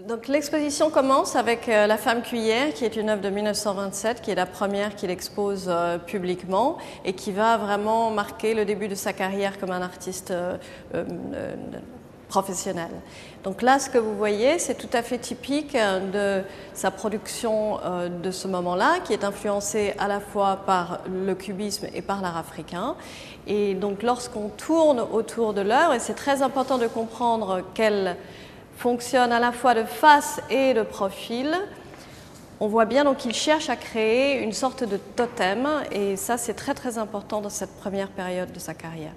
Donc l'exposition commence avec La femme cuillère, qui est une œuvre de 1927, qui est la première qu'il expose publiquement et qui va vraiment marquer le début de sa carrière comme un artiste professionnel. Donc là, ce que vous voyez, c'est tout à fait typique de sa production de ce moment-là, qui est influencée à la fois par le cubisme et par l'art africain. Et donc lorsqu'on tourne autour de l'œuvre, et c'est très important de comprendre qu'elle fonctionne à la fois de face et de profil, on voit bien donc qu'il cherche à créer une sorte de totem, et ça c'est très très important dans cette première période de sa carrière.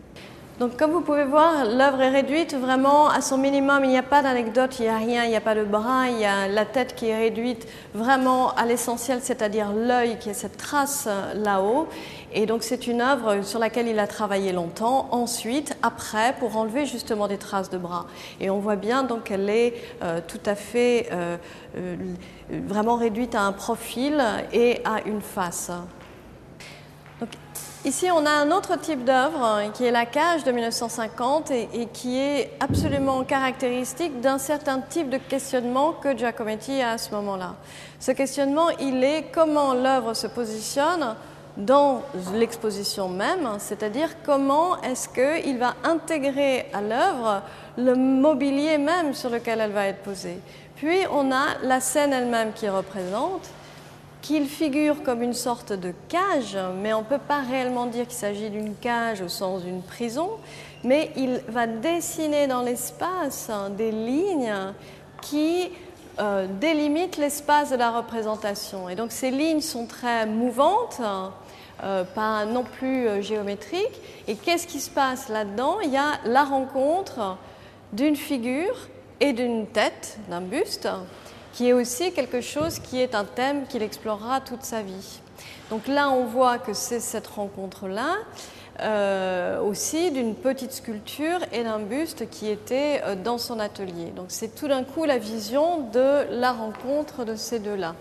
Donc comme vous pouvez voir, l'œuvre est réduite vraiment à son minimum, il n'y a pas d'anecdote, il n'y a rien, il n'y a pas de bras, il y a la tête qui est réduite vraiment à l'essentiel, c'est-à-dire l'œil qui est cette trace là-haut. Et donc c'est une œuvre sur laquelle il a travaillé longtemps, ensuite, après, pour enlever justement des traces de bras. Et on voit bien donc qu'elle est tout à fait vraiment réduite à un profil et à une face. Donc, ici, on a un autre type d'œuvre qui est La cage de 1950 et qui est absolument caractéristique d'un certain type de questionnement que Giacometti a à ce moment-là. Ce questionnement, il est comment l'œuvre se positionne dans l'exposition même, c'est-à-dire comment est-ce qu'il va intégrer à l'œuvre le mobilier même sur lequel elle va être posée. Puis on a la scène elle-même qui représente, qu'il figure comme une sorte de cage, mais on ne peut pas réellement dire qu'il s'agit d'une cage au sens d'une prison, mais il va dessiner dans l'espace des lignes qui délimitent l'espace de la représentation. Et donc ces lignes sont très mouvantes, pas non plus géométriques. Et qu'est-ce qui se passe là-dedans? Il y a la rencontre d'une figure et d'une tête, d'un buste, qui est aussi quelque chose qui est un thème qu'il explorera toute sa vie. Donc là, on voit que c'est cette rencontre-là, aussi d'une petite sculpture et d'un buste qui était dans son atelier. Donc c'est tout d'un coup la vision de la rencontre de ces deux-là.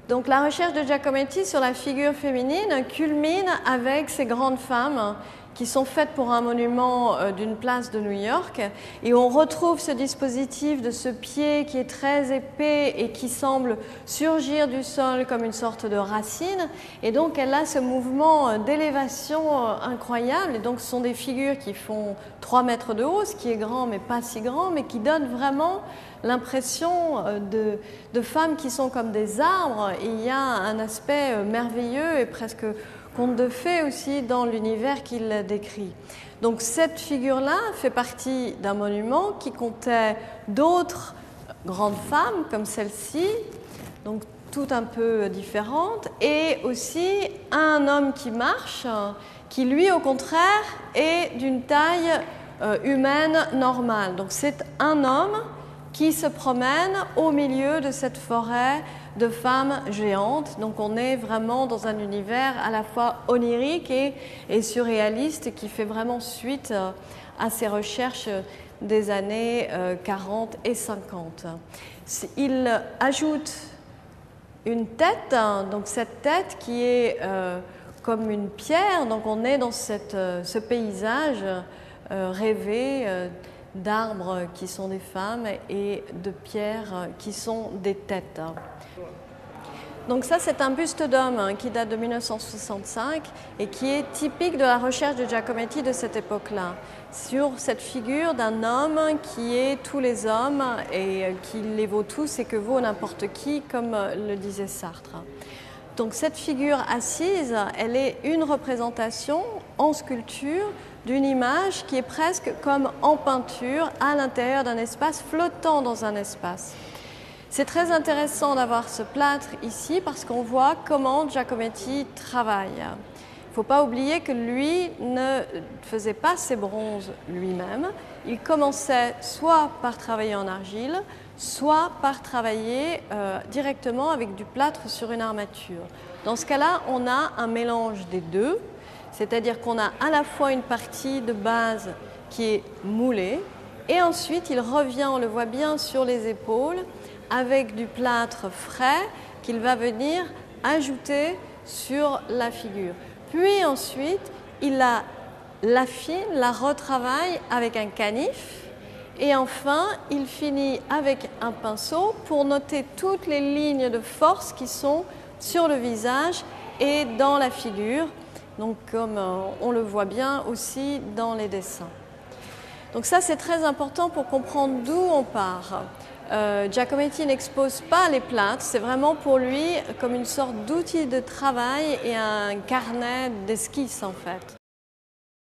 Donc la recherche de Giacometti sur la figure féminine culmine avec ces grandes femmes qui sont faites pour un monument d'une place de New York, et on retrouve ce dispositif de ce pied qui est très épais et qui semble surgir du sol comme une sorte de racine, et donc elle a ce mouvement d'élévation incroyable, et donc ce sont des figures qui font 3 mètres de haut, ce qui est grand mais pas si grand, mais qui donne vraiment l'impression de femmes qui sont comme des arbres, et il y a un aspect merveilleux et presque conte de fées aussi dans l'univers qu'il décrit. Donc cette figure-là fait partie d'un monument qui comptait d'autres grandes femmes comme celle-ci, donc toutes un peu différentes, et aussi un homme qui marche, qui lui au contraire est d'une taille humaine normale. Donc c'est un homme qui se promène au milieu de cette forêt de femmes géantes. Donc on est vraiment dans un univers à la fois onirique et surréaliste qui fait vraiment suite à ses recherches des années 40 et 50. Il ajoute une tête, donc cette tête qui est comme une pierre, donc on est dans ce paysage rêvé d'arbres qui sont des femmes et de pierres qui sont des têtes. Donc ça, c'est un buste d'homme qui date de 1965 et qui est typique de la recherche de Giacometti de cette époque-là, sur cette figure d'un homme qui est tous les hommes et qui les vaut tous et que vaut n'importe qui, comme le disait Sartre. Donc cette figure assise, elle est une représentation en sculpture d'une image qui est presque comme en peinture à l'intérieur d'un espace, flottant dans un espace. C'est très intéressant d'avoir ce plâtre ici parce qu'on voit comment Giacometti travaille. Il ne faut pas oublier que lui ne faisait pas ses bronzes lui-même. Il commençait soit par travailler en argile, soit par travailler directement avec du plâtre sur une armature. Dans ce cas-là, on a un mélange des deux, c'est-à-dire qu'on a à la fois une partie de base qui est moulée, et ensuite il revient, on le voit bien, sur les épaules, avec du plâtre frais qu'il va venir ajouter sur la figure. Puis ensuite, il l'affine, la retravaille avec un canif, Et enfin, il finit avec un pinceau pour noter toutes les lignes de force qui sont sur le visage et dans la figure, donc comme on le voit bien aussi dans les dessins. Donc ça, c'est très important pour comprendre d'où on part. Giacometti n'expose pas les plaintes, c'est vraiment pour lui comme une sorte d'outil de travail et un carnet d'esquisse en fait.